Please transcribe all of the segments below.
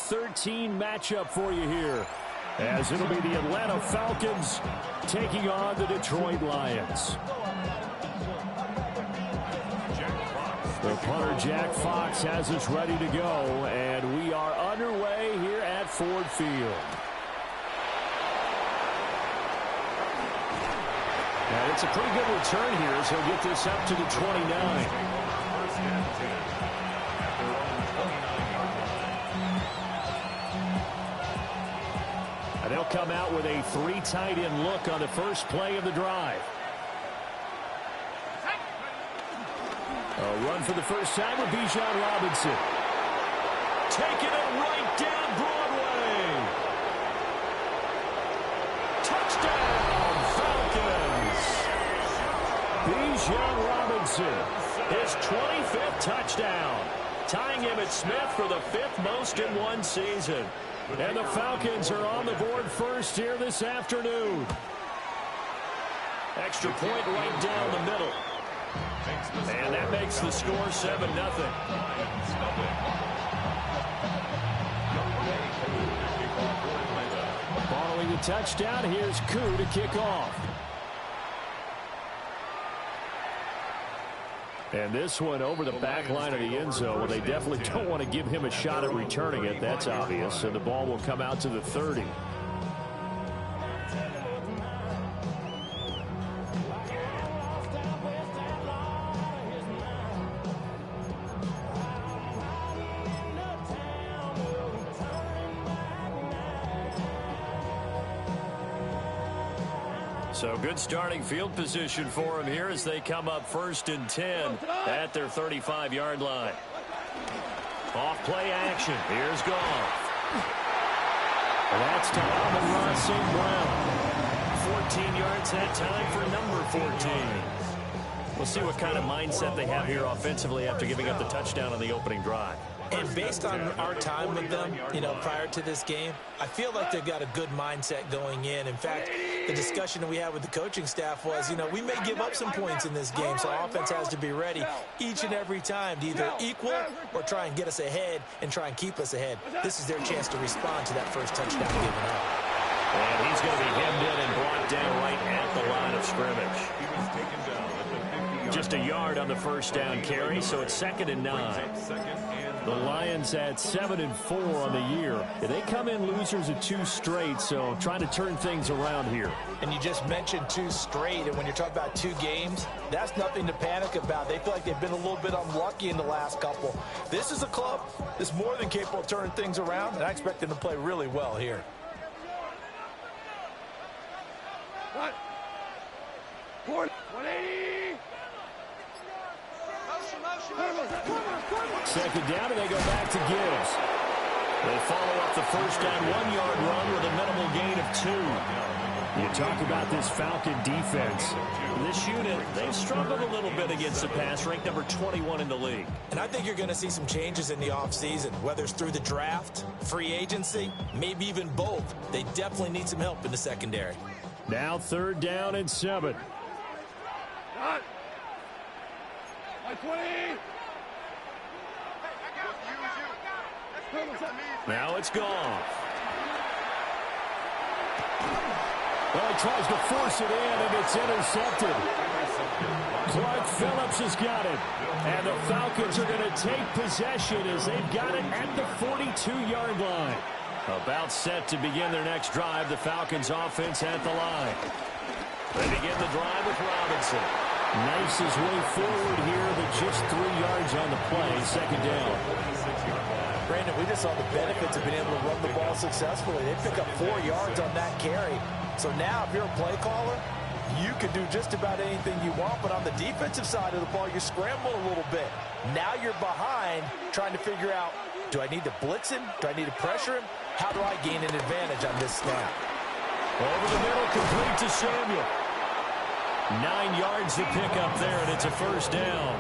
13 matchup for you here, as it'll be the Atlanta Falcons taking on the Detroit Lions. The punter, Jack Fox, has us ready to go, and we are underway here at Ford Field. And it's a pretty good return here, so he'll get this up to the 29. And they'll come out with a 3 tight end look on the first play of the drive. A run for the first time with Bijan Robinson. Taking it right down Broadway. Touchdown, Falcons. Bijan Robinson, his 25th touchdown, tying Emmitt Smith for the 5th most in one season. And the Falcons are on the board first here this afternoon. Extra point right down the middle. And that makes the score 7-0. Following the touchdown, here's Koo to kick off. And this one over the back line of the end zone. Well, they definitely don't want to give him a shot at returning it. That's obvious. And the ball will come out to the 30. So good starting field position for him here as they come up 1st and 10 at their 35-yard line. Off play action. Here's Goff. And that's to Amon-Ra St. Brown. 14 yards that time for number 14. We'll see what kind of mindset they have here offensively after giving up the touchdown on the opening drive. And based on our time with them, prior to this game, I feel like they've got a good mindset going in. In fact, the discussion that we had with the coaching staff was, we may give up some points in this game, so offense has to be ready each and every time to either equal or try and get us ahead and try and keep us ahead. This is their chance to respond to that first touchdown given up. And he's going to be hemmed in and brought down right at the line of scrimmage. Just a yard on the first down carry, so it's 2nd and 9. The Lions at 7-4 on the year. They come in losers of 2 straight, so trying to turn things around here. And you just mentioned 2 straight, and when you're talking about 2 games, that's nothing to panic about. They feel like they've been a little bit unlucky in the last couple. This is a club that's more than capable of turning things around, and I expect them to play really well here. What? 180. 2nd down, and they go back to Gibbs. They follow up the first down 1-yard run with a minimal gain of 2. You talk about this Falcon defense. This unit, they've struggled a little bit against the pass, ranked number 21 in the league. And I think you're going to see some changes in the offseason, whether it's through the draft, free agency, maybe even both. They definitely need some help in the secondary. Now 3rd down and 7. Got 20. Now it's gone. Well, he tries to force it in, and it's intercepted. Clark Phillips has got it. And the Falcons are going to take possession as they've got it at the 42-yard line. About set to begin their next drive, the Falcons offense at the line. They begin the drive with Robinson. Knifes his way forward here, but just 3 yards on the play. 2nd down. Brandon, we just saw the benefits of being able to run the ball successfully. They pick up 4 yards on that carry. So now if you're a play caller, you can do just about anything you want. But on the defensive side of the ball, you're scrambling a little bit. Now you're behind trying to figure out, do I need to blitz him? Do I need to pressure him? How do I gain an advantage on this snap? Over the middle, complete to Samuel. 9 yards to pick up there, and it's a first down.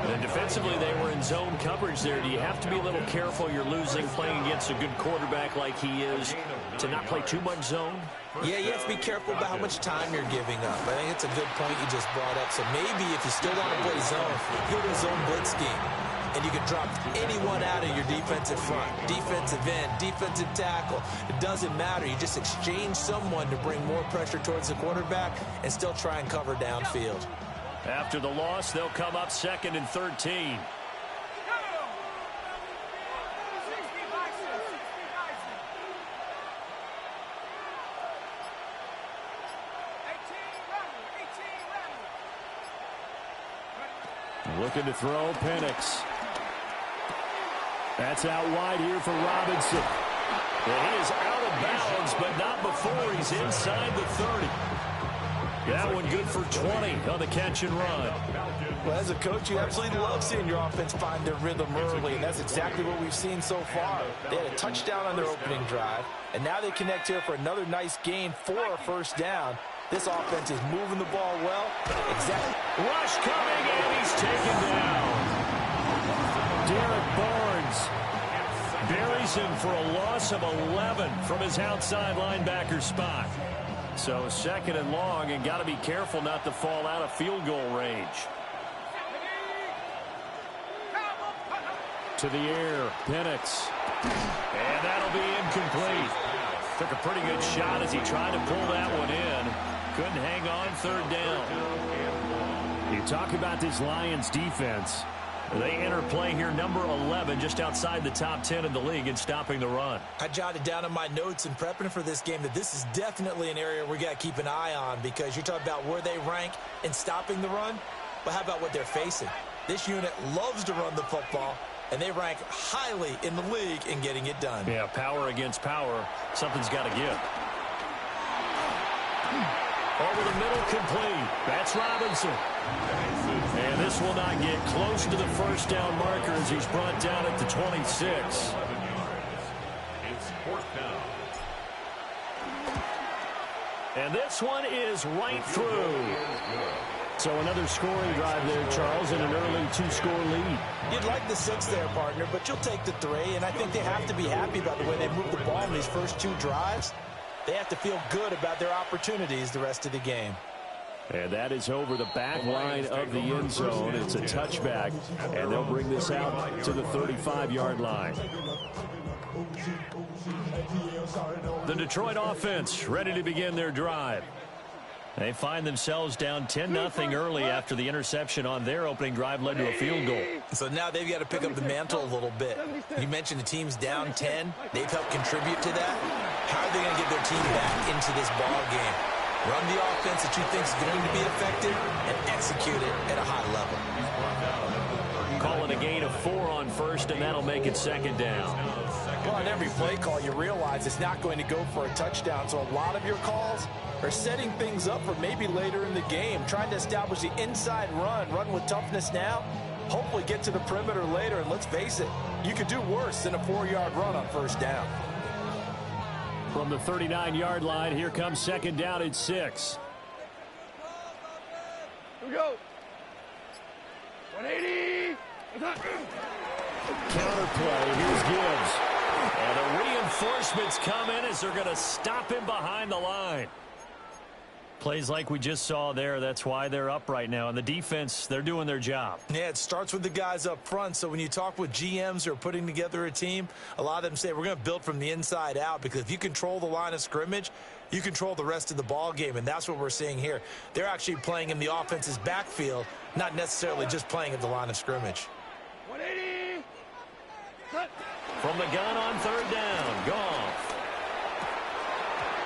And defensively, they were in zone coverage there. Do you have to be a little careful? You're losing playing against a good quarterback like he is to not play too much zone? Yeah, you have to be careful about how much time you're giving up. I think it's a good point you just brought up. So maybe if you still want to play zone, go to a zone blitz scheme. and you can drop anyone out of your defensive front. Defensive end, defensive tackle. It doesn't matter. You just exchange someone to bring more pressure towards the quarterback and still try and cover downfield. After the loss, they'll come up 2nd and 13. Looking to throw, Penix. That's out wide here for Robinson. Well, he is out of bounds, but not before he's inside the 30. That one good for 20 on the catch and run. Well, as a coach, you absolutely love seeing your offense find their rhythm early, and that's exactly what we've seen so far. They had a touchdown on their opening drive, and now they connect here for another nice gain for a first down. This offense is moving the ball well. Exactly. Rush coming, and he's taken down. Derek Barnes buries him for a loss of 11 from his outside linebacker spot. So 2nd and long, and got to be careful not to fall out of field goal range. To the air, Penix. And that'll be incomplete. Took a pretty good shot as he tried to pull that one in. Couldn't hang on 3rd down. You talk about this Lions defense. They enter play here number 11, just outside the top 10 in the league in stopping the run. I jotted down in my notes in prepping for this game that this is definitely an area we got to keep an eye on, because you're talking about where they rank in stopping the run. But how about what they're facing? This unit loves to run the football, and they rank highly in the league in getting it done. Yeah, power against power. Something's got to give. Over the middle, complete. That's Robinson. And this will not get close to the first down marker as he's brought down at the 26. It's 4th down. And this one is right through. So another scoring drive there, Charles, and an early 2-score lead. You'd like the 6 there, partner, but you'll take the 3, and I think they have to be happy about the way they moved the ball in these first 2 drives. They have to feel good about their opportunities the rest of the game. And that is over the back line of the end zone. It's a touchback, and they'll bring this out to the 35-yard line. The Detroit offense ready to begin their drive. They find themselves down 10-0 early after the interception on their opening drive led to a field goal. So now they've got to pick up the mantle a little bit. You mentioned the team's down 10. They've helped contribute to that. How are they going to get their team back into this ball game? Run the offense that you think is going to be effective and execute it at a high level. Call it a gain of 4 on first, and that'll make it 2nd down. Well, on every play call, you realize it's not going to go for a touchdown. So a lot of your calls are setting things up for maybe later in the game, trying to establish the inside run with toughness now, hopefully get to the perimeter later. And let's face it, you could do worse than a 4-yard run on first down. From the 39-yard line, here comes 2nd down at 6. Here we go. 180. Counterplay, here's Gibbs. And the reinforcements come in as they're going to stop him behind the line. Plays like we just saw there, that's why they're up right now. And the defense, they're doing their job. Yeah, it starts with the guys up front. So when you talk with GMs who are putting together a team, a lot of them say we're going to build from the inside out, because if you control the line of scrimmage, you control the rest of the ball game, and that's what we're seeing here. They're actually playing in the offense's backfield, not necessarily just playing at the line of scrimmage. 180. Cut. From the gun on 3rd down, Goff.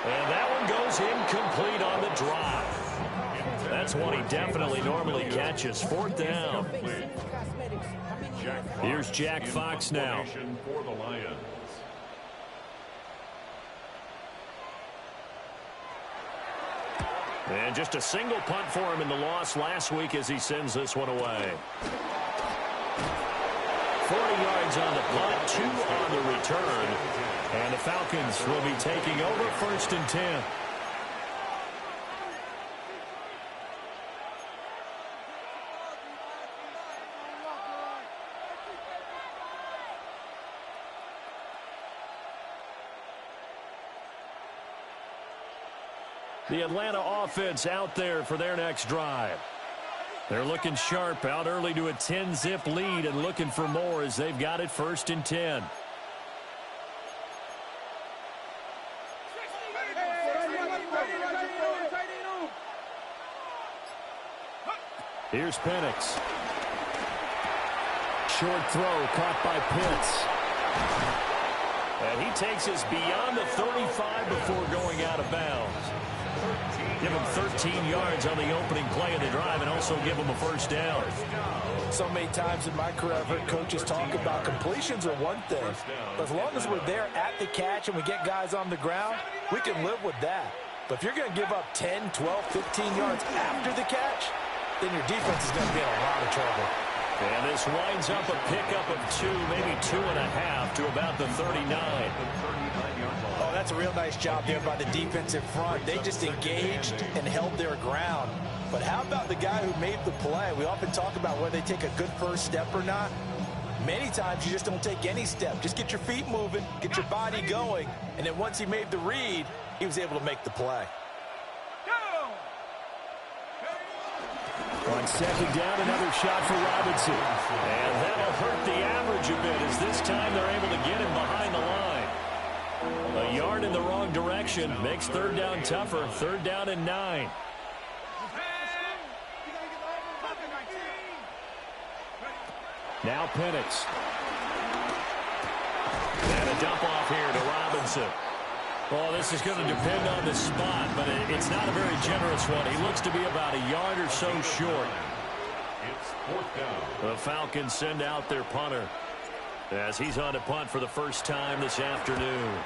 And that one goes incomplete on the drive. That's one he definitely normally catches. 4th down. Here's Jack Fox now. For the Lions. And just a single punt for him in the loss last week as he sends this one away. 40 yards on the punt, 2 on the return. And the Falcons will be taking over 1st and 10. The Atlanta offense out there for their next drive. They're looking sharp, out early to a 10-zip lead and looking for more as they've got it 1st and 10. Here's Penix. Short throw caught by Pitts. And he takes us beyond the 35 before going out of bounds. Give him 13 yards on the opening play of the drive and also give him a 1st down. So many times in my career, I've heard coaches talk about completions are one thing. But as long as we're there at the catch and we get guys on the ground, we can live with that. But if you're going to give up 10, 12, 15 yards after the catch, then your defense is going to be in a lot of trouble. And this winds up a pickup of 2, maybe 2.5 to about the 39. Oh, that's a real nice job there by the defensive front. They just engaged and held their ground. But how about the guy who made the play? We often talk about whether they take a good first step or not. Many times you just don't take any step. Just get your feet moving, get your body going, and then once he made the read, he was able to make the play. On 2nd down, another shot for Robinson. And that'll hurt the average a bit as this time they're able to get him behind the line. A yard in the wrong direction makes 3rd down tougher. 3rd down and 9. Now Penix. And a dump off here to Robinson. Well, this is going to depend on the spot, but it's not a very generous one. He looks to be about a yard or so short. The Falcons send out their punter as he's on to punt for the first time this afternoon.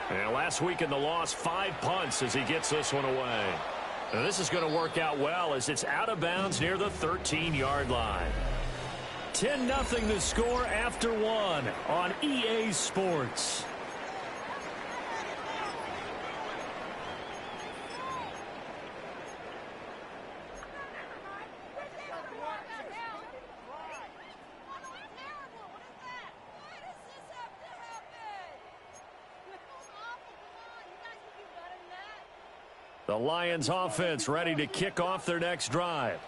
And last week in the loss, 5 punts as he gets this one away. Now, this is going to work out well as it's out of bounds near the 13-yard line. 10-0 the score after 1 on EA Sports. The Lions offense ready to kick off their next drive.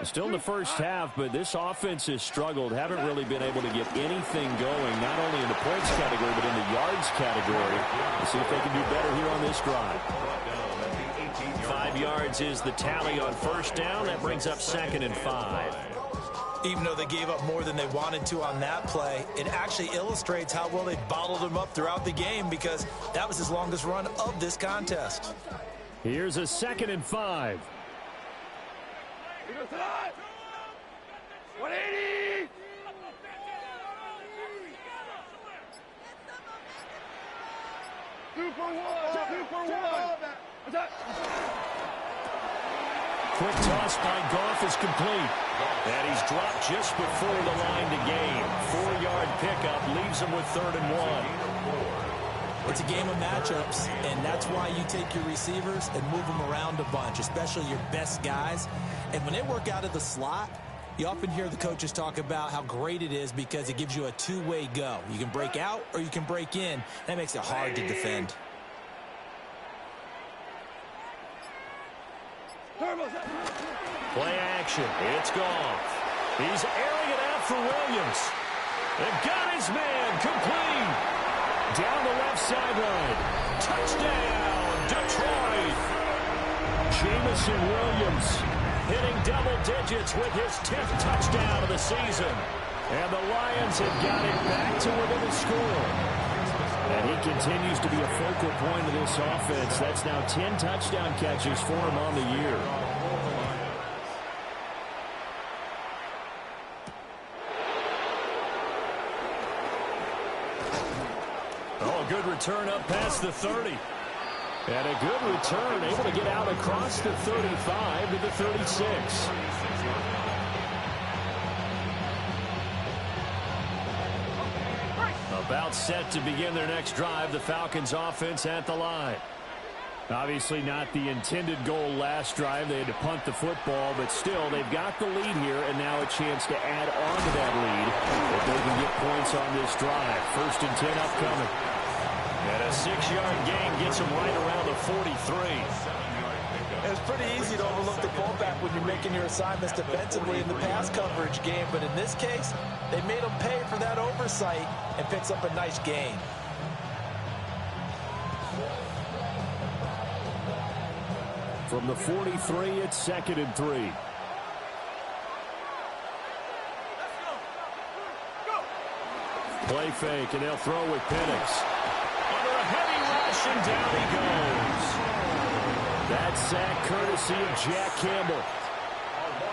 Still in the first half, but this offense has struggled. Haven't really been able to get anything going, not only in the points category, but in the yards category. Let's see if they can do better here on this drive. 5 yards is the tally on 1st down. That brings up 2nd and 5. Even though they gave up more than they wanted to on that play, it actually illustrates how well they bottled them up throughout the game because that was his longest run of this contest. Here's a 2nd and 5. 180! Two for one! Quick toss by Goff is complete. And he's dropped just before the line to gain. 4-yard pickup leaves him with 3rd and 1. It's a game of matchups, and that's why you take your receivers and move them around a bunch, especially your best guys. And when they work out of the slot, you often hear the coaches talk about how great it is because it gives you a two-way go. You can break out or you can break in. That makes it hard to defend. Play action. It's Goff. He's airing it out for Williams. They've got his man complete. Down the left sideline. Touchdown, Detroit. Jameson Williams hitting double digits with his 10th touchdown of the season. And the Lions have got it back to within a score. And he continues to be a focal point of this offense. That's now 10 touchdown catches for him on the year. Good return up past the 30. And a good return, able to get out across the 35 to the 36. About set to begin their next drive, the Falcons offense at the line. Obviously not the intended goal last drive. They had to punt the football, but still, they've got the lead here, and now a chance to add on to that lead if they can get points on this drive. 1st and 10 upcoming. And a 6-yard gain gets him right around the 43. It's pretty easy to overlook the fullback when you're making your assignments defensively in the pass coverage game, but in this case, they made him pay for that oversight and picks up a nice gain. From the 43, it's 2nd and 3. Play fake, and they'll throw with Penix. Under a heavy rush, and down he goes. That sack courtesy of Jack Campbell.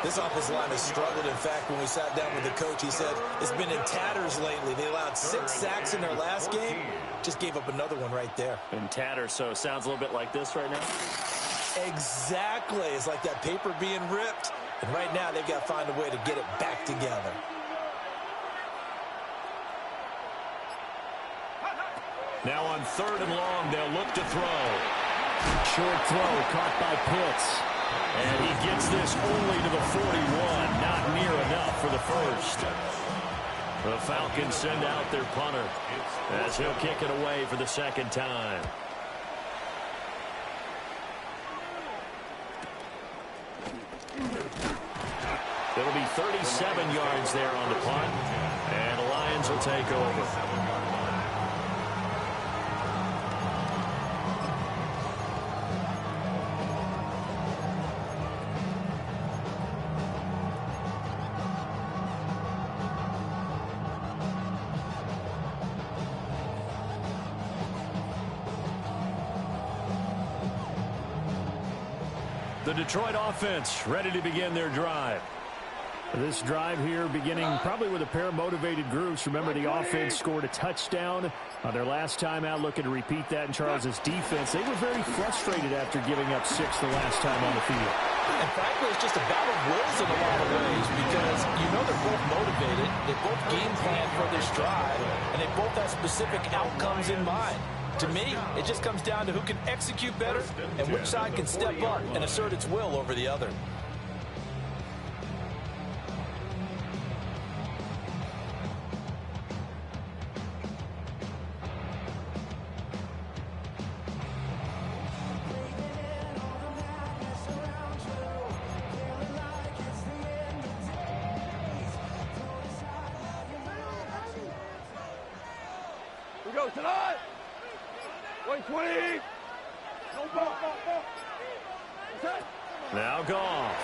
This offensive line has struggled. In fact, when we sat down with the coach, he said it's been in tatters lately. They allowed 6 sacks in their last game. Just gave up another one right there. In tatters, so it sounds a little bit like this right now. Exactly. It's like that paper being ripped. And right now, they've got to find a way to get it back together. Now on 3rd and long, they'll look to throw. Short throw caught by Pitts. And he gets this only to the 41. Not near enough for the first. The Falcons send out their punter as he'll kick it away for the 2nd time. It'll be 37 yards there on the punt. And the Lions will take over. The Detroit offense ready to begin their drive. This drive here beginning probably with a pair of motivated groups. Remember, the offense scored a touchdown on their last time out, looking to repeat that in Charles' defense. They were very frustrated after giving up 6 the last time on the field. And frankly, it's just a battle of wills in a lot of ways because you know they're both motivated. They both game plan for this drive, and they both have specific outcomes in mind. To me, it just comes down to who can execute better and which side can step up and assert its will over the other. We go tonight. 120. No ball. Now Goff.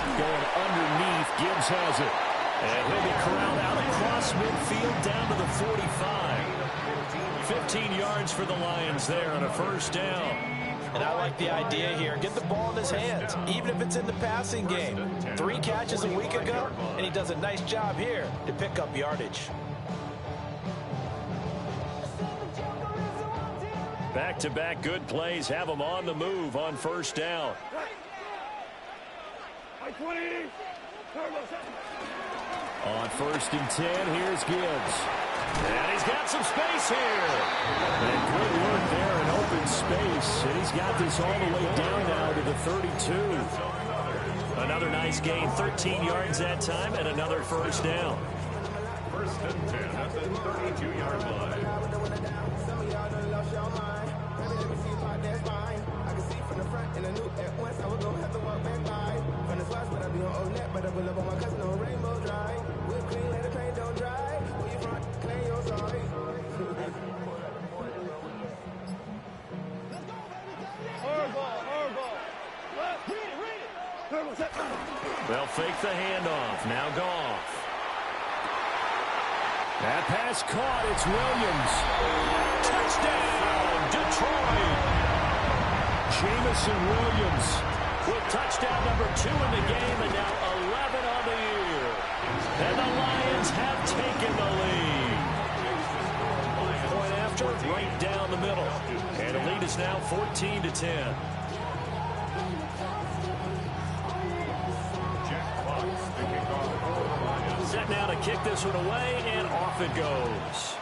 Going underneath. Gibbs has it. And he'll be corralled out across midfield down to the 45. 15 yards for the Lions there on a 1st down. And I like the idea here. Get the ball in his hands, even if it's in the passing game. 3 catches a week ago, and he does a nice job here to pick up yardage. Back-to-back good plays have them on the move on 1st down. On 1st and 10, here's Gibbs. And he's got some space here. And good work there in open space. And he's got this all the way down now to the 32. Another nice gain, 13 yards that time, and another 1st down. 1st and 10 at the 32-yard line. They'll fake the handoff. Now Goff. That pass caught. It's Williams. Touchdown, Detroit. Jamison Williams with touchdown number 2 in the game, and now 11 on the year. And the Lions have taken the lead. Point after, right down the middle. And the lead is now 14-10. Set now to kick this one away, and off it goes.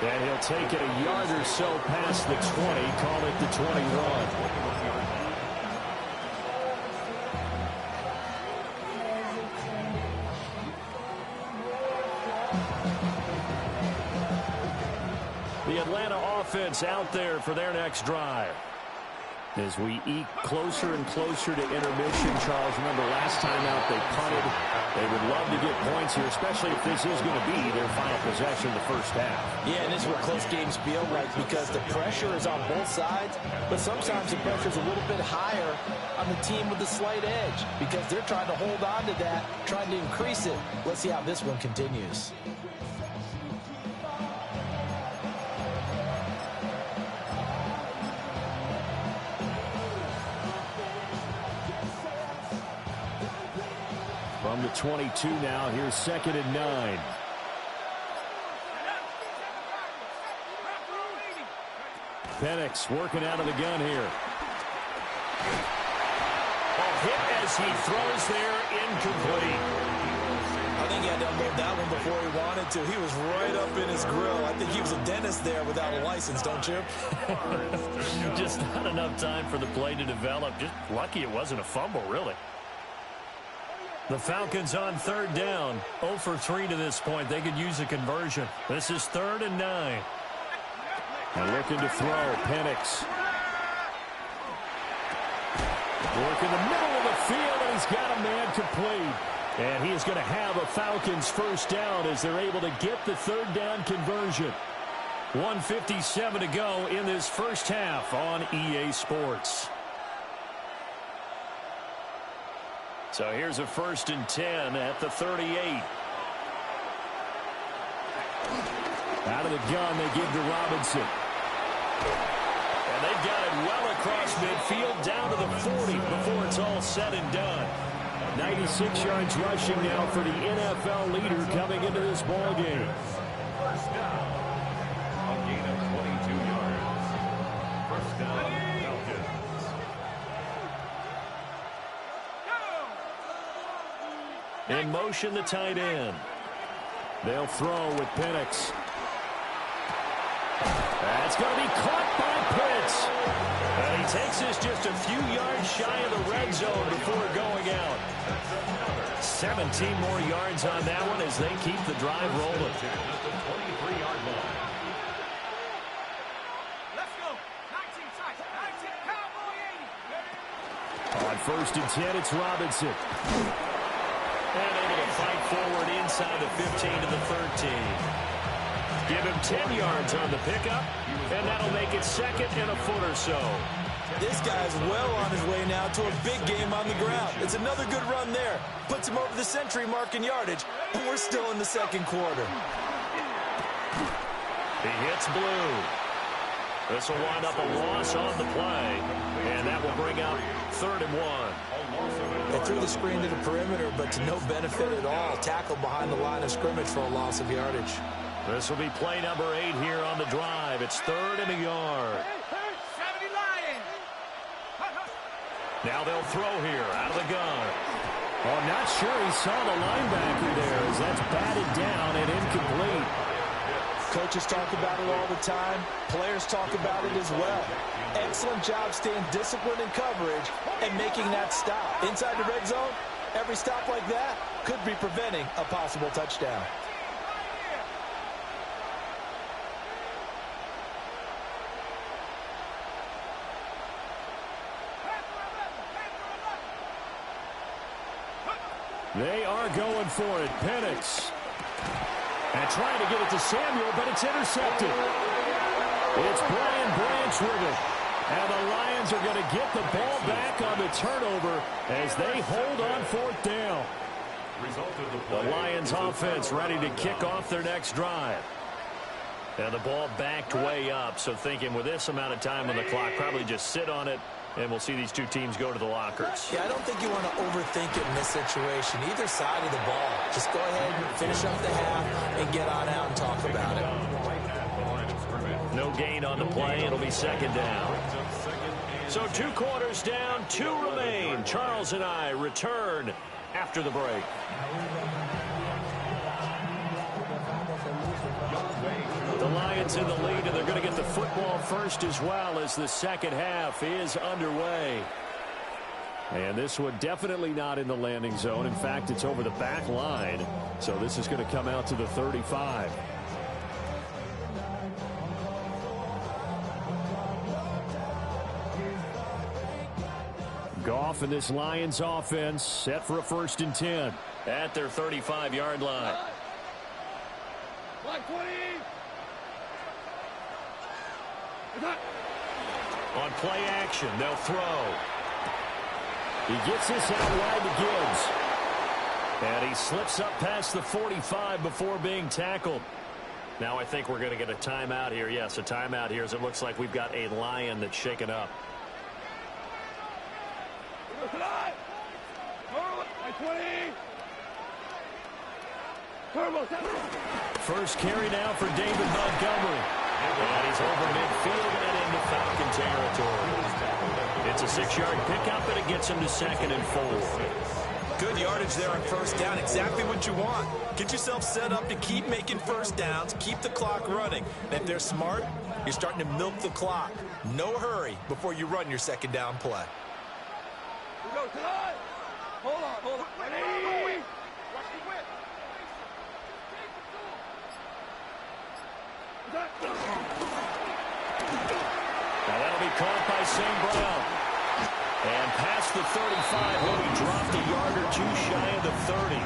And he'll take it a yard or so past the 20, call it the 21. Atlanta offense out there for their next drive. As we eke closer and closer to intermission, Charles, remember last time out they punted. They would love to get points here, especially if this is going to be their final possession in the first half. Yeah, and this is what close games feel like because the pressure is on both sides, but sometimes the pressure is a little bit higher on the team with the slight edge because they're trying to hold on to that, trying to increase it. Let's see how this one continues. From the 22 now, here's 2nd and 9. Penix working out of the gun here. Hit as he throws there, incomplete. I think he had to unload that one before he wanted to. He was right up in his grill. I think he was a dentist there without a license, don't you? Just not enough time for the play to develop. Just lucky it wasn't a fumble, really. The Falcons on 3rd down. 0 for 3 to this point. They could use a conversion. This is 3rd and 9. And looking to throw, Penix. Work in the middle of the field, and he's got a man complete. And he is going to have a Falcons first down as they're able to get the 3rd down conversion. 1:57 to go in this first half on EA Sports. So here's a 1st and 10 at the 38. Out of the gun, they give to Robinson. And they've got it well across midfield down to the 40 before it's all said and done. 96 yards rushing now for the NFL leader coming into this ball game. First down. A gain of 22 yards. First down, Falcons. In motion, the tight end. They'll throw with Penix. That's going to be caught by Pitts. And he takes this just a few yards shy of the red zone before going out. 17 more yards on that one as they keep the drive rolling. Just a 23-yard line. Let's go. 19 sides. 19 Cowboy 80. On 1st and 10, it's Robinson. And able to fight forward inside the 15 to the 13. Give him 10 yards on the pickup, and that'll make it 2nd and a foot or so. This guy's well on his way now to a big game on the ground. It's another good run there. Puts him over the century mark in yardage, and we're still in the 2nd quarter. He hits blue. This will wind up a loss on the play, and that will bring up 3rd and 1. They threw the screen to the perimeter, but to no benefit at all. Tackled behind the line of scrimmage for a loss of yardage. This will be play number 8 here on the drive. It's 3rd and a yard. 70 Lions. Now they'll throw here out of the gun. Oh, not sure he saw the linebacker there as that's batted down and incomplete. Coaches talk about it all the time. Players talk about it as well. Excellent job staying disciplined in coverage and making that stop. Inside the red zone, every stop like that could be preventing a possible touchdown. They are going for it. Penix. And trying to get it to Samuel, but it's intercepted. It's Brian Branch with it. And the Lions are going to get the ball back on the turnover as they hold on 4th down. The Lions offense ready to kick off their next drive. And the ball backed way up, so thinking with this amount of time on the clock, probably just sit on it, and we'll see these two teams go to the lockers. Yeah, I don't think you want to overthink it in this situation. Either side of the ball. Just go ahead and finish up the half and get on out and talk about it. No gain on the play. It'll be 2nd down. So 2 quarters down, 2 remain. Charles and I return after the break. The Lions in the lead, and they're going to get the football first as well as the 2nd half is underway. And this one definitely not in the landing zone. In fact, it's over the back line. So this is going to come out to the 35. and this Lions offense set for a 1st and 10. At their 35-yard line. On play action, they'll throw. He gets this out wide to Gibbs. And he slips up past the 45 before being tackled. Now I think we're going to get a timeout here. Yes, a timeout here as it looks like we've got a Lion that's shaken up. First carry now for David Montgomery. And he's over midfield and into Falcon territory. It's a 6-yard pickup, and it gets him to 2nd and 4. Good yardage there on 1st down. Exactly what you want. Get yourself set up to keep making 1st downs, keep the clock running. And if they're smart, you're starting to milk the clock. No hurry before you run your 2nd down play. Hold on. Now that'll be caught by St. Brown. And past the 35, he'll be dropped a yard or 2 shy of the 30.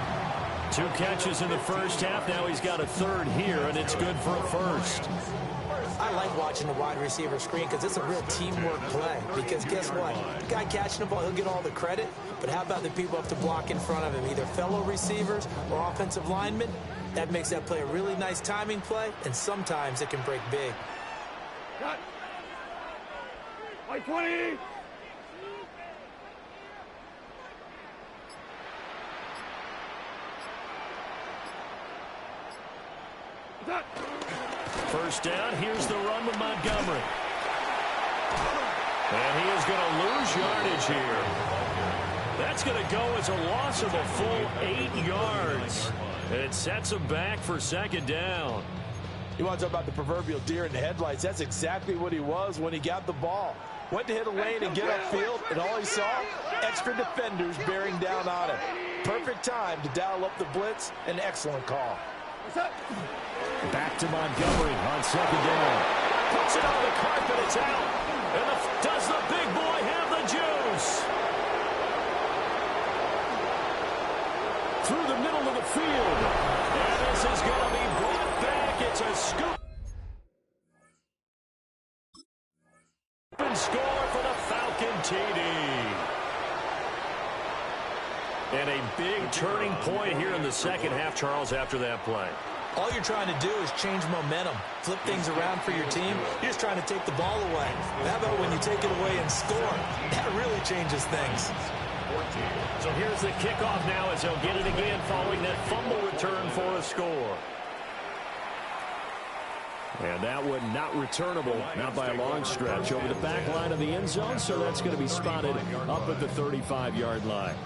2 catches in the 1st half. Now he's got a 3rd here, and it's good for a 1st. I like watching the wide receiver screen because it's a real teamwork play. Because guess what? The guy catching the ball, he'll get all the credit. But how about the people up to block in front of him, either fellow receivers or offensive linemen? That makes that play a really nice timing play, and sometimes it can break big. Cut. White 20. First down, here's the run with Montgomery. And he is going to lose yardage here. That's going to go as a loss of a full 8 yards. And it sets him back for 2nd down. You want to talk about the proverbial deer in the headlights? That's exactly what he was when he got the ball. Went to hit a lane and get upfield, and all he saw, extra defenders bearing down on him. Perfect time to dial up the blitz. An excellent call. Back to Montgomery on 2nd down. Puts it on the carpet, it's out. And does the big boy have the juice? Through the middle of the field. And this is going to be brought back. It's a scoop. And score for the Falcon TD. And a big turning point here in the 2nd half, Charles, after that play. All you're trying to do is change momentum, flip things around for your team. You're just trying to take the ball away. How about when you take it away and score? That really changes things. So here's the kickoff now as they'll get it again following that fumble return for a score. And that one not returnable, not by a long stretch, over the back line of the end zone, so that's going to be spotted up at the 35-yard line.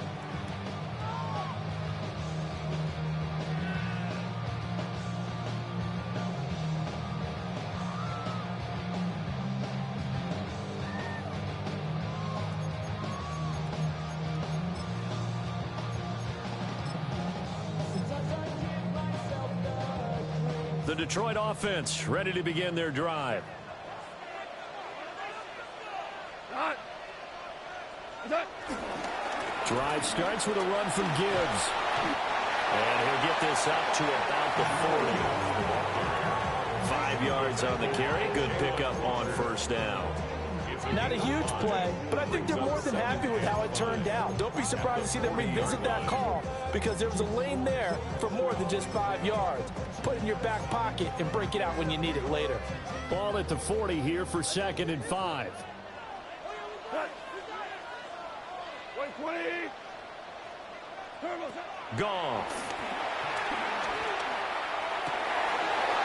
The Detroit offense ready to begin their drive. Drive starts with a run from Gibbs. And he'll get this up to about the 40. 5 yards on the carry. Good pickup on 1st down. Not a huge play, but I think they're more than happy with how it turned out. Don't be surprised to see them revisit that call because there was a lane there for more than just 5 yards. Put it in your back pocket and break it out when you need it later. Ball at the 40 here for 2nd and 5. Goff.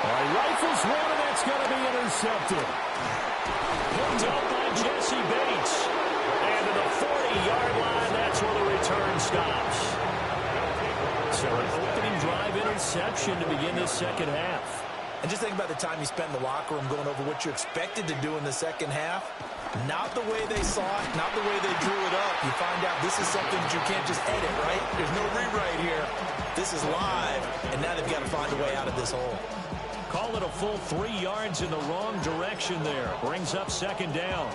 Rifles one, and that's going to be intercepted. Picked up by Jesse Bates. And to the 40-yard line, that's where the return stops. So an opening drive interception to begin this 2nd half. And just think about the time you spent in the locker room going over what you expected to do in the 2nd half. Not the way they saw it, not the way they drew it up. You find out this is something that you can't just edit, right? There's no rewrite here. This is live, and now they've got to find a way out of this hole. Call it a full 3 yards in the wrong direction there. Brings up 2nd down.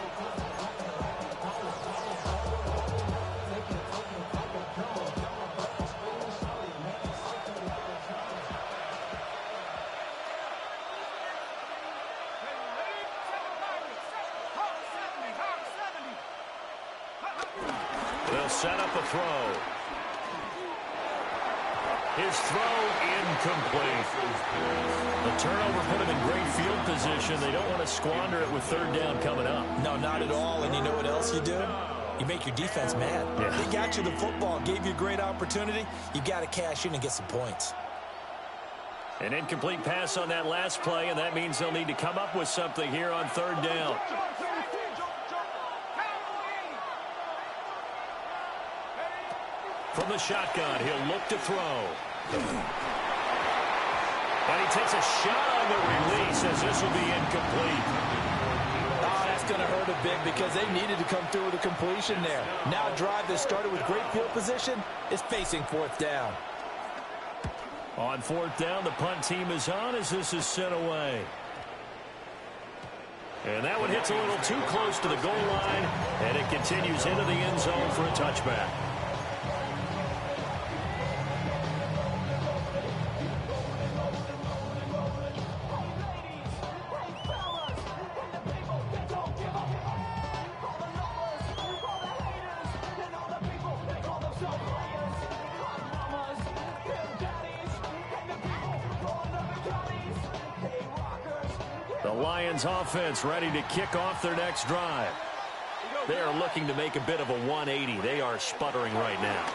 set up a throw. His throw incomplete. The turnover put him in great field position. They don't want to squander it with third down coming up. No, not at all. And you know what else you do? You make your defense mad. Yeah. They got you the football, gave you a great opportunity. You got to cash in and get some points. An incomplete pass on that last play, and that means they'll need to come up with something here on third down. From the shotgun, he'll look to throw. And he takes a shot on the release as this will be incomplete. Oh, that's going to hurt a bit because they needed to come through with a completion there. Now a drive that started with great field position is facing fourth down. On fourth down, the punt team is on as this is sent away. And that one hits a little too close to the goal line, and it continues into the end zone for a touchback. The Lions offense ready to kick off their next drive. They are looking to make a bit of a 180. They are sputtering right now.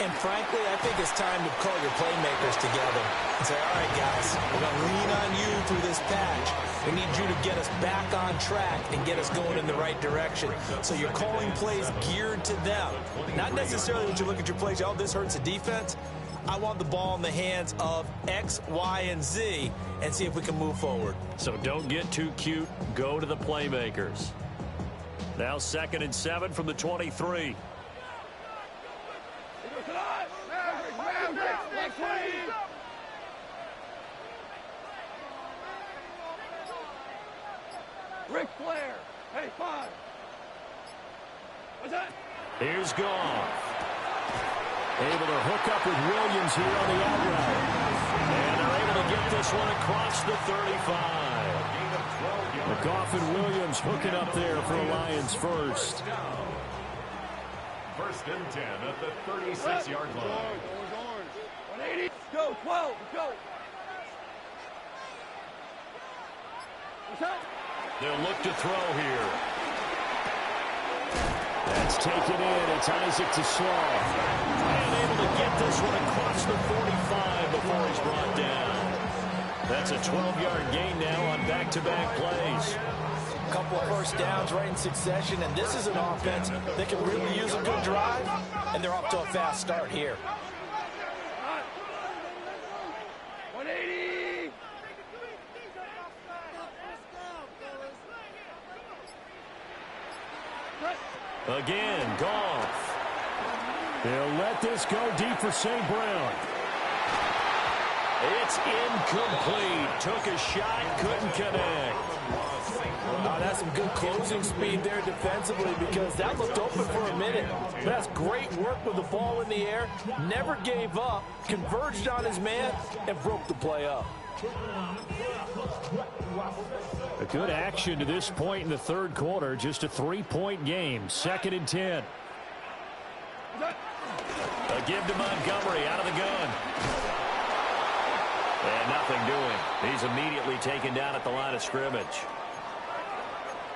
And frankly, I think it's time to call your playmakers together and say, all right, guys, we're going to lean on you through this patch. We need you to get us back on track and get us going in the right direction. So you're calling plays geared to them. Not necessarily when you look at your plays, oh, this hurts the defense. I want the ball in the hands of X, Y, and Z and see if we can move forward. So don't get too cute. Go to the playmakers. Now 2nd and 7 from the 23. Ric Flair. Hey, 5. What's that? Here's Goff. Able to hook up with Williams here on the out route. And they're able to get this one across the 35. Goff and Williams hooking up there for the Lions first. 1st and 10 at the 36-yard line. 180. Go, 12. Go. What's that? They'll look to throw here. That's taken in. It's Isaac to Slaw. And able to get this one across the 45 before he's brought down. That's a 12-yard gain now on back-to-back plays. A couple of first downs right in succession, and this is an offense that can really use a good drive, and they're off to a fast start here. 180. Again, Goff. They'll let this go deep for St. Brown. It's incomplete. Took a shot, couldn't connect. Oh, that's some good closing speed there defensively because that looked open for a minute. But that's great work with the ball in the air. Never gave up, converged on his man, and broke the play up. A good action to this point in the third quarter. Just a 3-point game. 2nd and 10. A give to Montgomery out of the gun. And nothing doing. He's immediately taken down at the line of scrimmage.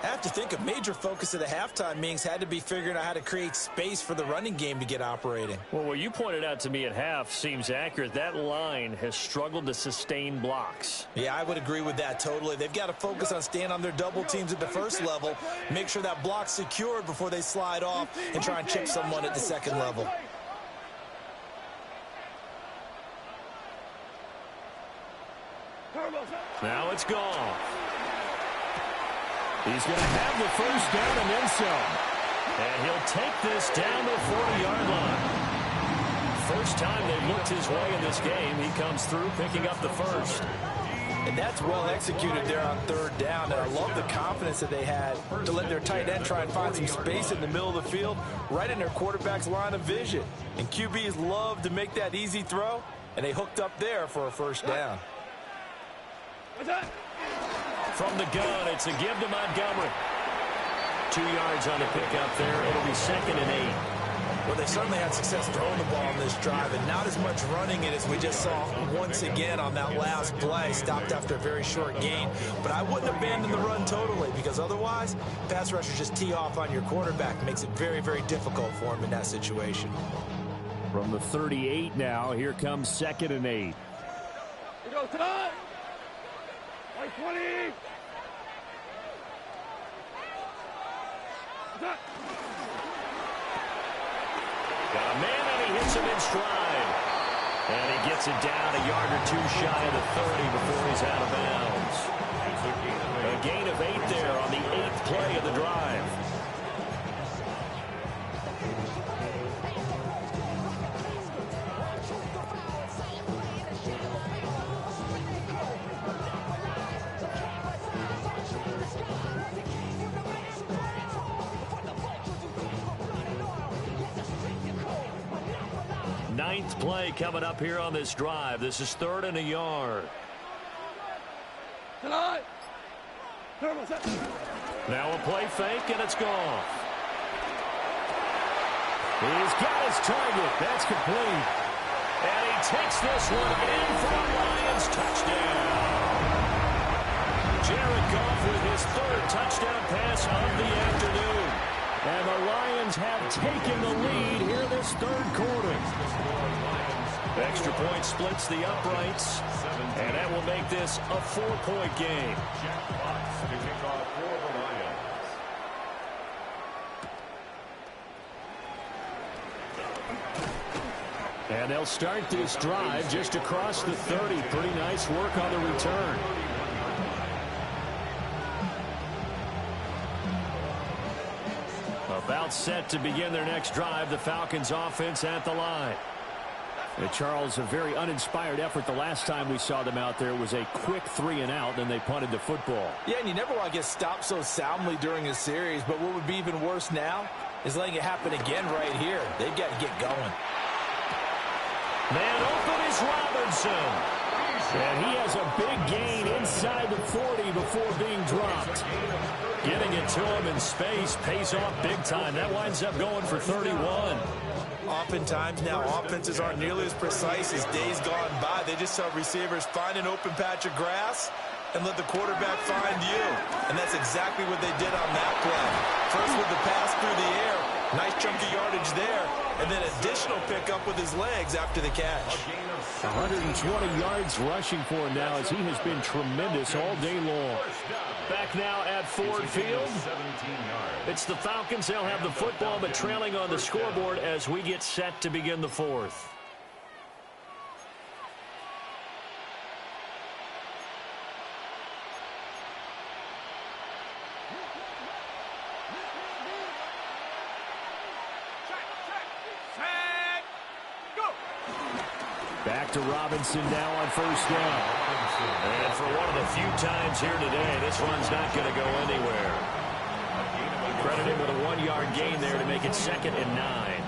I have to think a major focus of the halftime meetings had to be figuring out how to create space for the running game to get operating. Well, what you pointed out to me at half seems accurate. That line has struggled to sustain blocks. Yeah, I would agree with that totally. They've got to focus on staying on their double teams at the first level, make sure that block's secured before they slide off and try and chip someone at the second level. Now it's Goff. He's going to have the first down and then some. And he'll take this down the 40-yard line. First time they've looked his way in this game. He comes through picking up the first. And that's well executed there on third down. And I love the confidence that they had to let their tight end try and find some space in the middle of the field, right in their quarterback's line of vision. And QBs love to make that easy throw, and they hooked up there for a first down. What's that? From the gun, it's a give to Montgomery. 2 yards on the pickup there. It'll be 2nd and 8. Well, they certainly had success throwing the ball on this drive, and not as much running it as we just saw once again on that last play. Stopped after a very short gain. But I wouldn't abandon the run totally, because otherwise, pass rushers just tee off on your quarterback. Makes it very, very difficult for him in that situation. From the 38 now, here comes 2nd and 8. Here goes time. Like 20. Got a man, and he hits him in stride. And he gets it down a yard or 2 shy of the 30 before he's out of bounds. A gain of 8 there on the 8th play of the drive. Ninth play coming up here on this drive. This is 3rd and a yard. tonight. Now a play fake, and it's gone. He's got his target. That's complete. And he takes this one in for a Lions touchdown. Jared Goff with his 3rd touchdown pass of the afternoon. And the Lions have taken the lead here this 3rd quarter. Extra point splits the uprights, and that will make this a 4-point game. Jack Fox to kick off for the Lions. And they'll start this drive just across the 30. Pretty nice work on the return. About set to begin their next drive. The Falcons offense at the line. Charles, a very uninspired effort the last time we saw them out there. Was a quick 3 and out, then they punted the football. Yeah, and you never want to get stopped so soundly during a series, but what would be even worse now is letting it happen again right here. They've got to get going. Man open is Robinson. And he has a big gain inside the 40 before being dropped. Getting it to him in space pays off big time. That winds up going for 31. Oftentimes now offenses aren't nearly as precise as days gone by. They just have receivers find an open patch of grass and let the quarterback find you. And that's exactly what they did on that play. First with the pass through the air. Nice chunky yardage there. And then additional pickup with his legs after the catch. 120 yards rushing for him now, as he has been tremendous all day long. Back now at Ford Field. It's the Falcons. They'll have the football, but trailing on the scoreboard as we get set to begin the 4th. Back to Robinson now on 1st down. And for one of the few times here today, this run's not going to go anywhere. Credit him with a 1-yard gain there to make it 2nd and 9.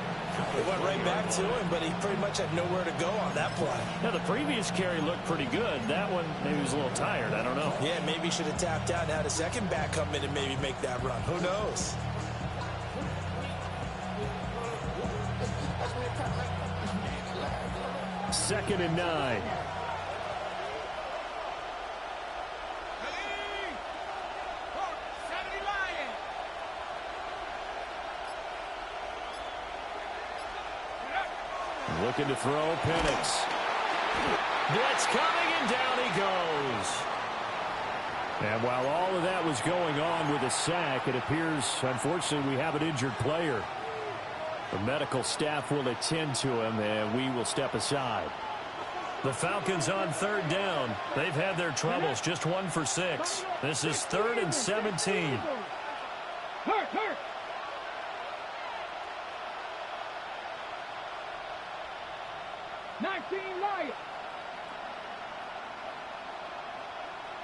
It went right back to him, but he pretty much had nowhere to go on that play. Now, the previous carry looked pretty good. That one, maybe he was a little tired. I don't know. Yeah, maybe he should have tapped out and had a second back come in and maybe make that run. Who knows? Second and 9. Looking to throw. Penix. Blitz coming, and down he goes. And while all of that was going on with a sack, it appears, unfortunately, we have an injured player. The medical staff will attend to him, and we will step aside. The Falcons on 3rd down. They've had their troubles, just 1 for 6. This is 3rd and 17. Hurt. 19 Lions.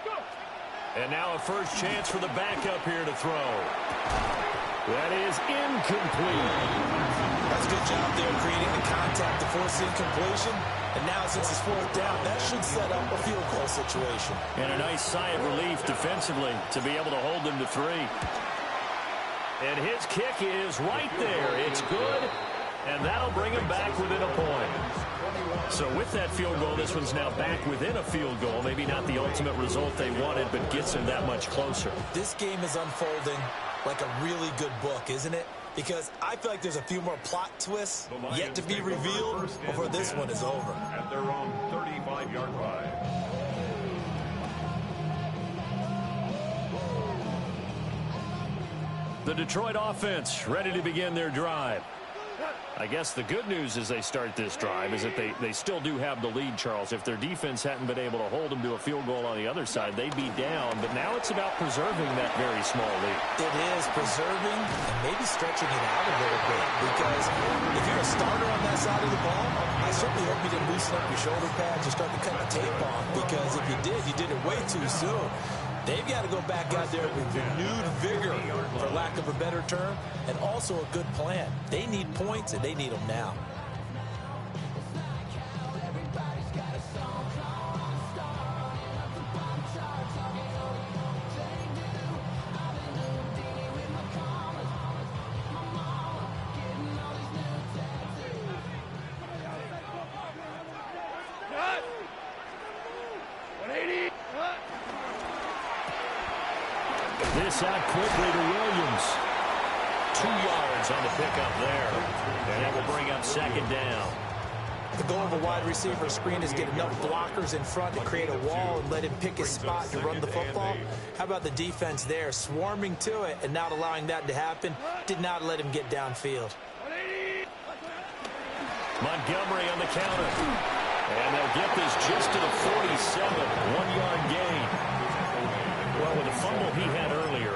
Go. And now a first chance for the backup here to throw. That is incomplete. That's a good job there creating the contact to force the incompletion. And now since it's 4th down, that should set up a field goal situation. And a nice sigh of relief defensively to be able to hold them to 3. And his kick is right there. It's good. And that'll bring him back within a point. So with that field goal, this one's now back within a field goal. Maybe not the ultimate result they wanted, but gets him that much closer. This game is unfolding like a really good book, isn't it? Because I feel like there's a few more plot twists yet to be revealed before this one is over. At their own 35-yard line. The Detroit offense ready to begin their drive. I guess the good news as they start this drive is that they still do have the lead, Charles. If their defense hadn't been able to hold them to a field goal on the other side, they'd be down. But now it's about preserving that very small lead. It is preserving and maybe stretching it out a little bit. Because if you're a starter on that side of the ball, I certainly hope you didn't loosen up your shoulder pads or start to cut the tape off. Because if you did it way too soon. They've got to go back out there with renewed vigor, for lack of a better term, and also a good plan. They need points, and they need them now. This out quickly to Williams. 2 yards on the pickup there. And that will bring up second down. The goal of a wide receiver screen is get enough blockers in front to create a wall and let him pick his spot to run the football. How about the defense there, swarming to it and not allowing that to happen? Did not let him get downfield. Montgomery on the counter. And they'll get this just to the 47. 1 yard gain. Well, with the fumble he had earlier,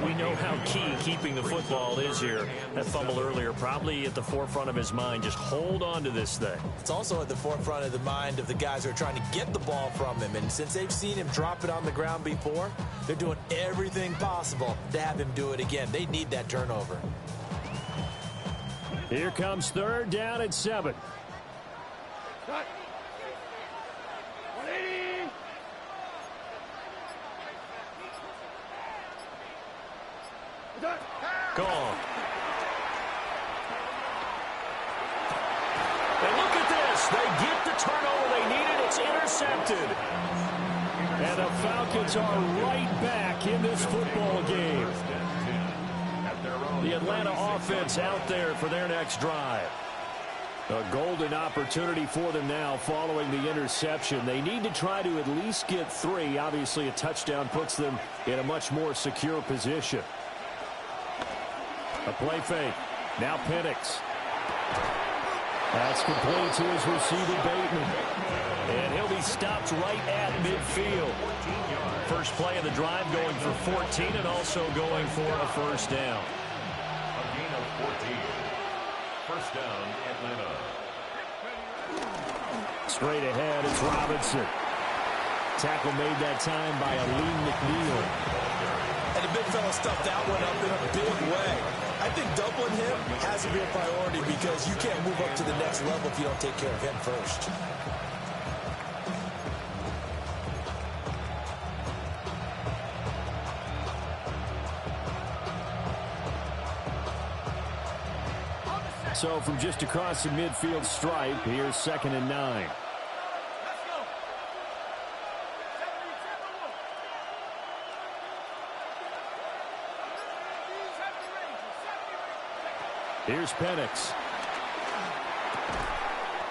we know how key keeping the football is here. That fumble earlier probably at the forefront of his mind. Just hold on to this thing. It's also at the forefront of the mind of the guys who are trying to get the ball from him. And since they've seen him drop it on the ground before, they're doing everything possible to have him do it again. They need that turnover. Here comes third down at 7. Cut. 180. Gone. And look at this. They get the turnover they needed. It's intercepted. And the Falcons are right back in this football game. The Atlanta offense out there for their next drive. A golden opportunity for them now following the interception. They need to try to at least get 3. Obviously, a touchdown puts them in a much more secure position. A play fake. Now Penix. That's complete to his receiver, Bateman. And he'll be stopped right at midfield. First play of the drive going for 14 and also going for a first down. A gain of 14. First down, Atlanta. Straight ahead, it's Robinson. Tackle made that time by Aleem McNeil. And the big fella stuffed that one up in a big way. I think doubling him has to be a priority because you can't move up to the next level if you don't take care of him first. So from just across the midfield stripe, here's 2nd and 9. Here's Penix.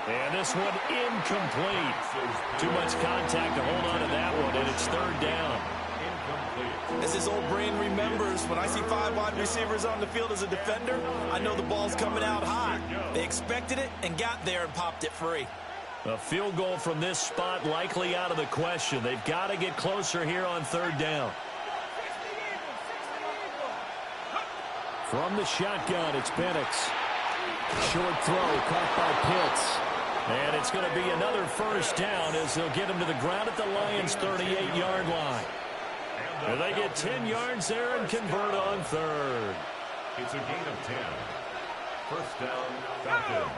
And this one incomplete. Too much contact to hold on to that one, and it's third down. As his old brain remembers, when I see 5 wide receivers on the field as a defender, I know the ball's coming out hot. They expected it and got there and popped it free. A field goal from this spot likely out of the question. They've got to get closer here on third down. From the shotgun, it's Penix. Short throw, caught by Pitts. And it's going to be another first down as they'll get him to the ground at the Lions' 38-yard line. And they get 10 yards there and convert on third. It's a gain of 10. First down, Falcons.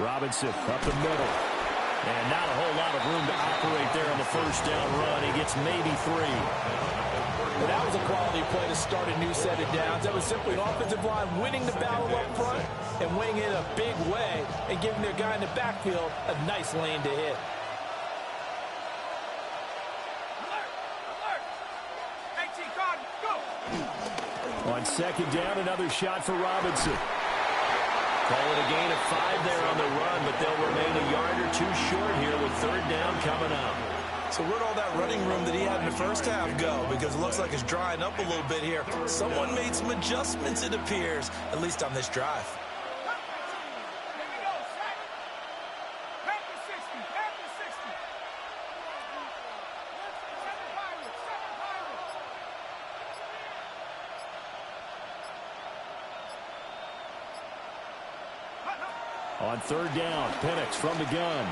Robinson up the middle. And not a whole lot of room to operate there on the first down run. He gets maybe 3. Well, that was a quality play to start a new set of downs. That was simply an offensive line winning the battle up front and winning it in a big way and giving their guy in the backfield a nice lane to hit. On second down, another shot for Robinson. Call it a gain of 5 there on the run, but they'll remain a yard or 2 short here with third down coming up. So where'd all that running room that he had in the first half go? Because it looks like it's drying up a little bit here. Someone made some adjustments, it appears, at least on this drive. On third down, Penix from the gun.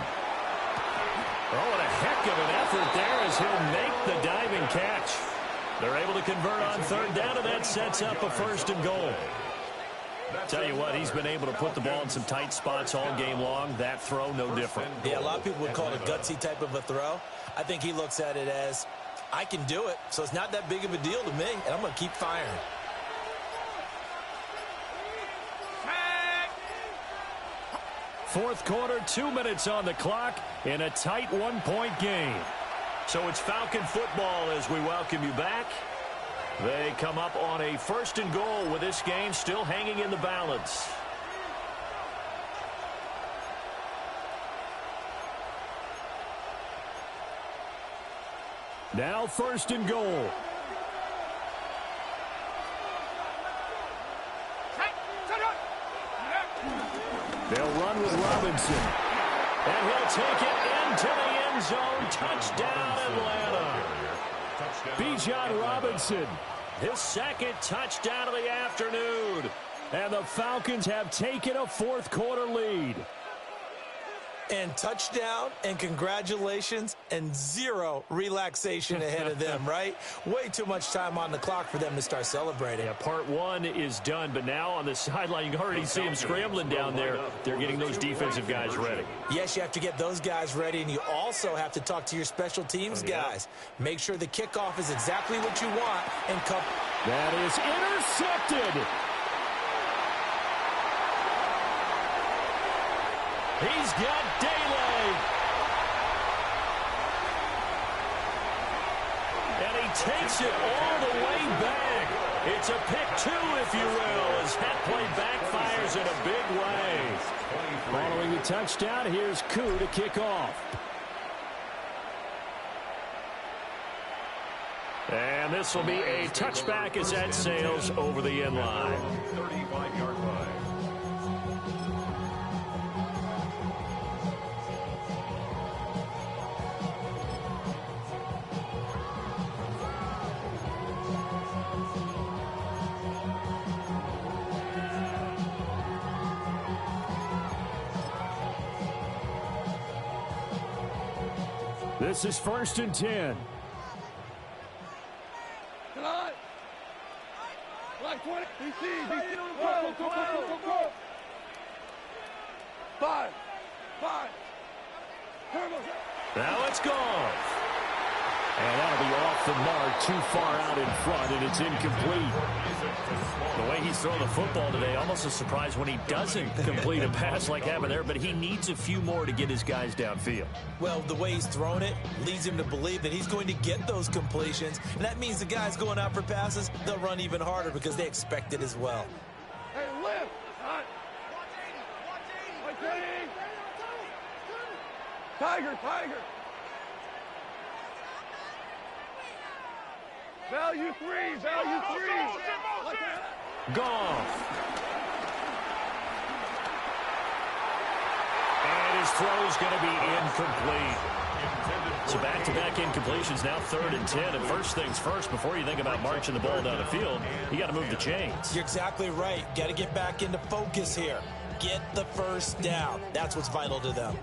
Oh, and a heck of an effort there as he'll make the diving catch. They're able to convert on third down, and that sets up a first and goal. Tell you what, he's been able to put the ball in some tight spots all game long. That throw, no different. Yeah, a lot of people would call it a gutsy type of a throw. I think he looks at it as, I can do it, so it's not that big of a deal to me, and I'm going to keep firing. Fourth quarter, 2 minutes on the clock in a tight 1-point game. So it's Falcon football as we welcome you back. They come up on a first and goal with this game still hanging in the balance. Now first and goal. They'll run with Robinson. And he'll take it into the end zone. Touchdown, Atlanta. Bijan Robinson. His second touchdown of the afternoon. And the Falcons have taken a fourth quarter lead. And touchdown, and congratulations, and zero relaxation ahead of them, right? Way too much time on the clock for them to start celebrating. Yeah, part one is done, but now on the sideline, you can already see them scrambling down there. They're getting those defensive guys ready. Yes, you have to get those guys ready, and you also have to talk to your special teams guys. Make sure the kickoff is exactly what you want, and come. That is intercepted. He's got Daylay. And he takes it all the way back. It's a pick 2, if you will, as that play backfires in a big way. Following the touchdown, here's Koo to kick off. And this will be a touchback as that sails over the end line. 35-yard line. This is first and 10. Come on. Like 20. Go. 5. Now it's gone. And that'll be off the mark, too far out in front, and it's incomplete. The way he's throwing the football today, almost a surprise when he doesn't complete a pass like that there, but he needs a few more to get his guys downfield. Well, the way he's thrown it leads him to believe that he's going to get those completions, and that means the guys going out for passes, they'll run even harder because they expect it as well. Hey, lift. Hot. 120. Tiger. Value 3. Goff. And his throw's going to be incomplete. So back-to-back incompletions, now 3rd and 10. And first things first, before you think about marching the ball down the field, you got to move the chains. You're exactly right. Got to get back into focus here. Get the first down. That's what's vital to them.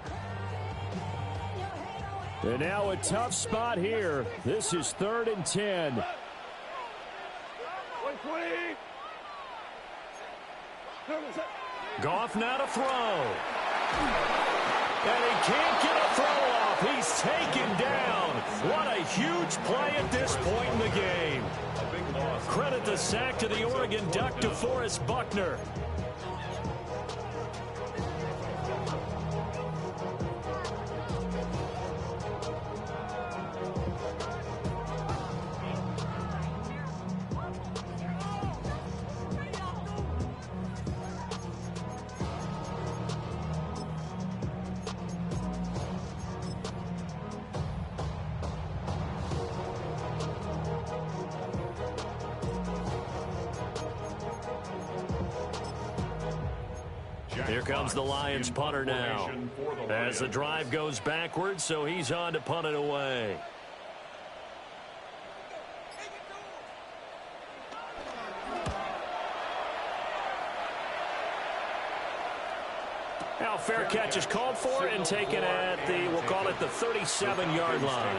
And now a tough spot here. This is 3rd and 10. 120. Goff now to throw. And he can't get a throw off. He's taken down. What a huge play at this point in the game. Credit the sack to the Oregon Duck, DeForest Buckner. Here comes the Lions punter now as the drive goes backwards, so he's on to punt it away. Now fair catch is called for and taken at the, we'll call it the 37-yard line.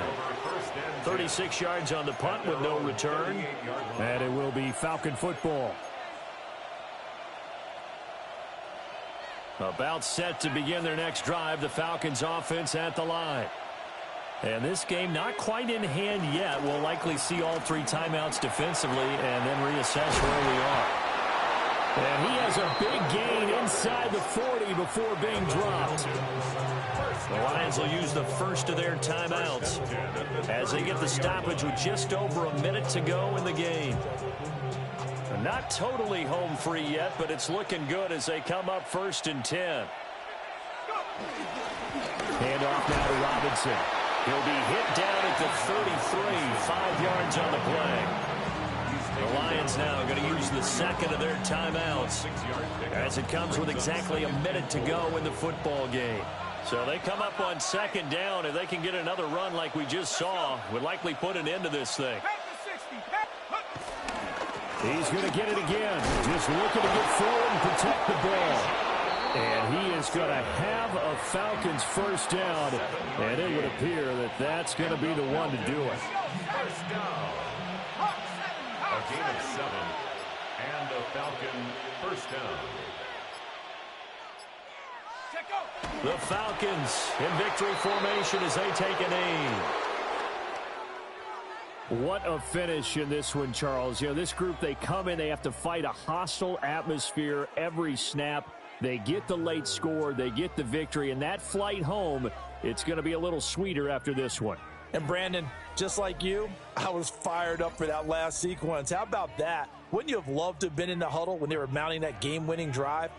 36 yards on the punt with no return. And it will be Falcon football. About set to begin their next drive, the Falcons offense at the line. And this game not quite in hand yet. We'll likely see all three timeouts defensively and then reassess where we are. And he has a big gain inside the 40 before being dropped. The Lions will use the first of their timeouts as they get the stoppage with just over a minute to go in the game. Not totally home free yet, but it's looking good as they come up 1st and 10. Hand off now to Robinson. He'll be hit down at the 33, 5 yards on the play. The Lions now going to use the second of their timeouts as it comes with exactly a minute to go in the football game. So they come up on 2nd down. If they can get another run like we just saw, would likely put an end to this thing. He's going to get it again. Just looking to get forward and protect the ball. And he is going to have a Falcons first down. And it would appear that that's going to be the one to do it. First down. A gain of 7. And a Falcon first down. The Falcons in victory formation as they take an aim. What a finish in this one, Charles. You know, this group, they come in, they have to fight a hostile atmosphere every snap. They get the late score, they get the victory, and that flight home, it's going to be a little sweeter after this one. And Brandon, just like you, I was fired up for that last sequence. How about that? Wouldn't you have loved to have been in the huddle when they were mounting that game-winning drive?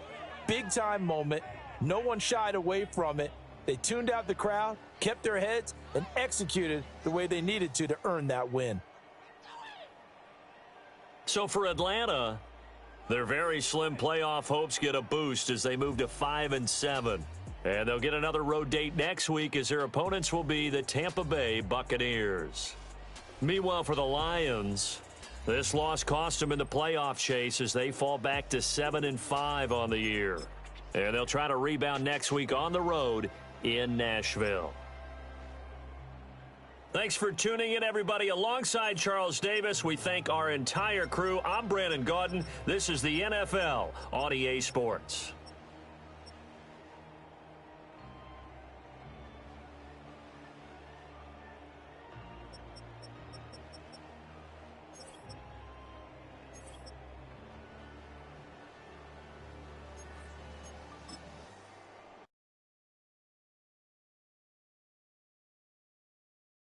Big-time moment. No one shied away from it. They tuned out the crowd, kept their heads, and executed the way they needed to earn that win. So for Atlanta, their very slim playoff hopes get a boost as they move to 5-7. And they'll get another road date next week as their opponents will be the Tampa Bay Buccaneers. Meanwhile, for the Lions, this loss cost them in the playoff chase as they fall back to 7-5 on the year. And they'll try to rebound next week on the road in Nashville. Thanks for tuning in, everybody. Alongside Charles Davis, we thank our entire crew. I'm Brandon Gaudin. This is the NFL on EA Sports.